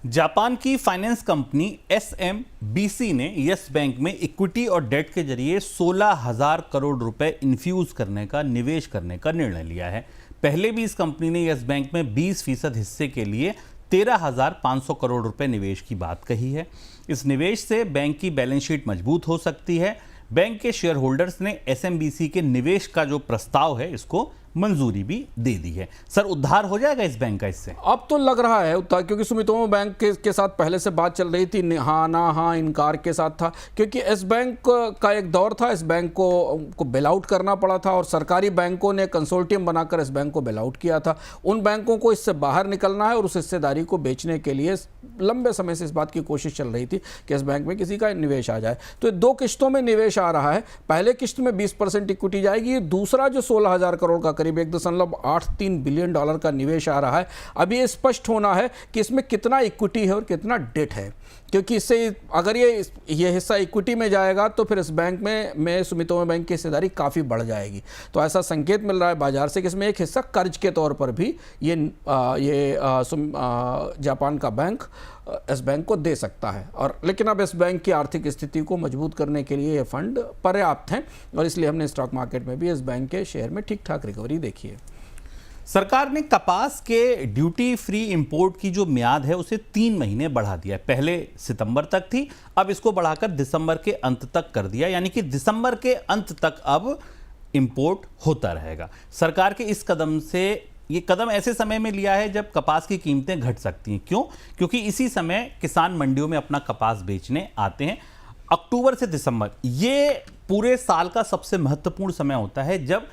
Japan की finance company SMBC ने yes bank में इक्विटी और डेट के जरिए 16,000 करोड़ रुपए इन्फ्यूज करने का निवेश करने का निर्णय लिया है। पहले भी इस कंपनी ने यस बैंक में 20% हिस्से के लिए 13,500 करोड़ रुपए निवेश की बात कही है। इस निवेश से बैंक की बैलेंस शीट मजबूत हो सकती है। बैंक के शेयर होल्डर्स ने SMBC के निवेश का जो प्रस्ताव है इसको मंजूरी भी दे दी है। सर, उद्धार हो जाएगा इस बैंक का इससे? अब तो लग रहा है उद्धार, क्योंकि सुमितोमो बैंक के साथ पहले से बात चल रही थी, हाँ ना हाँ इनकार के साथ था, क्योंकि इस बैंक का एक दौर था, इस बैंक को बेल आउट करना पड़ा था और सरकारी बैंकों ने कंसोर्टियम बनाकर इस बैंक को बेल आउट किया था। उन बैंकों को इससे बाहर निकलना है और उस हिस्सेदारी को बेचने के लिए लंबे समय से इस बात की कोशिश चल रही थी कि इस बैंक में किसी का निवेश आ जाए। तो 2 किश्तों में निवेश आ रहा है। पहले किश्त में 20% इक्विटी जाएगी, दूसरा जो 16,000 करोड़ का करीब 1.83 बिलियन डॉलर का निवेश आ रहा है। अभी ये स्पष्ट होना है कि इसमें कितना इक्विटी है और कितना डेट है, क्योंकि इससे अगर ये हिस्सा इक्विटी में जाएगा तो फिर इस बैंक में सुमितोमो बैंक की हिस्सेदारी काफ़ी बढ़ जाएगी। तो ऐसा संकेत मिल रहा है बाजार से कि इसमें एक हिस्सा कर्ज के तौर पर भी जापान का बैंक इस बैंक को दे सकता है। और लेकिन अब इस बैंक की आर्थिक स्थिति को मजबूत करने के लिए ये फंड पर्याप्त हैं और इसलिए हमने स्टॉक मार्केट में भी इस बैंक के शेयर में ठीक ठाक रिकवरी देखी है। सरकार ने कपास के ड्यूटी फ्री इंपोर्ट की जो म्याद है उसे 3 महीने बढ़ा दिया है। पहले सितंबर तक थी, अब इसको बढ़ाकर दिसंबर के अंत तक कर दिया, यानी कि दिसंबर के अंत तक अब इंपोर्ट होता रहेगा। सरकार के इस कदम से ये कदम ऐसे समय में लिया है जब कपास की कीमतें घट सकती हैं। क्यों? क्योंकि इसी समय किसान मंडियों में अपना कपास बेचने आते हैं। अक्टूबर से दिसंबर ये पूरे साल का सबसे महत्वपूर्ण समय होता है जब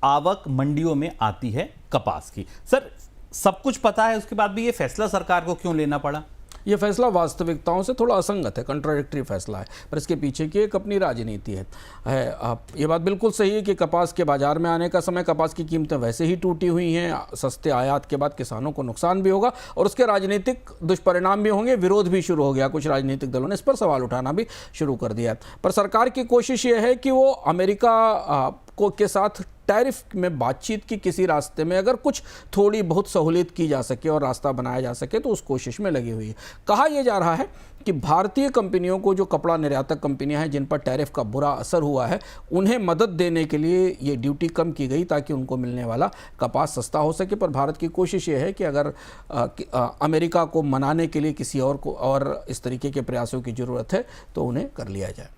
आवक मंडियों में आती है कपास की। सर, सब कुछ पता है, उसके बाद भी ये फैसला सरकार को क्यों लेना पड़ा? ये फैसला वास्तविकताओं से थोड़ा असंगत है, कंट्राडिक्टरी फैसला है, पर इसके पीछे की एक अपनी राजनीति है। ये बात बिल्कुल सही है कि कपास के बाजार में आने का समय कपास की कीमतें वैसे ही टूटी हुई हैं। सस्ते आयात के बाद किसानों को नुकसान भी होगा और उसके राजनीतिक दुष्परिणाम भी होंगे। विरोध भी शुरू हो गया, कुछ राजनीतिक दलों ने इस पर सवाल उठाना भी शुरू कर दिया। पर सरकार की कोशिश ये है कि वो अमेरिका के साथ टैरिफ में बातचीत की किसी रास्ते में अगर कुछ थोड़ी बहुत सहूलियत की जा सके और रास्ता बनाया जा सके तो उस कोशिश में लगी हुई है। कहा यह जा रहा है कि भारतीय कंपनियों को, जो कपड़ा निर्यातक कंपनियां हैं जिन पर टैरिफ का बुरा असर हुआ है, उन्हें मदद देने के लिए ये ड्यूटी कम की गई ताकि उनको मिलने वाला कपास सस्ता हो सके। पर भारत की कोशिश ये है कि अगर अमेरिका को मनाने के लिए किसी और को और इस तरीके के प्रयासों की ज़रूरत है तो उन्हें कर लिया जाए।